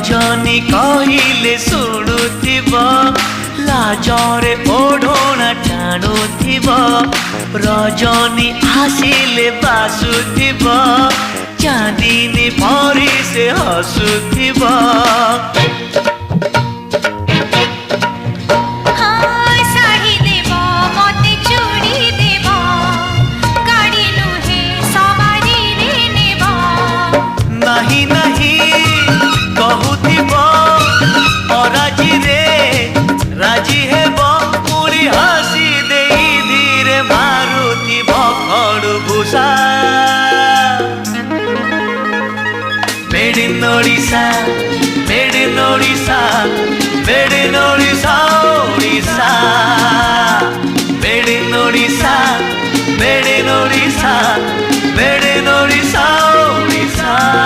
रजनी कहले शुणुथिब लाजरे ओढ़ना टाणुथिब रजनी आसिले बासुथिब चांदनी परी से हसुथिब नहीं नहीं कहूथिब अराजी रे राजी हेब पुरी हसी दे धीरे मारुथिब खड़भूषा made in Odisha made in Odisha made in Odisha Odisha made in Odisha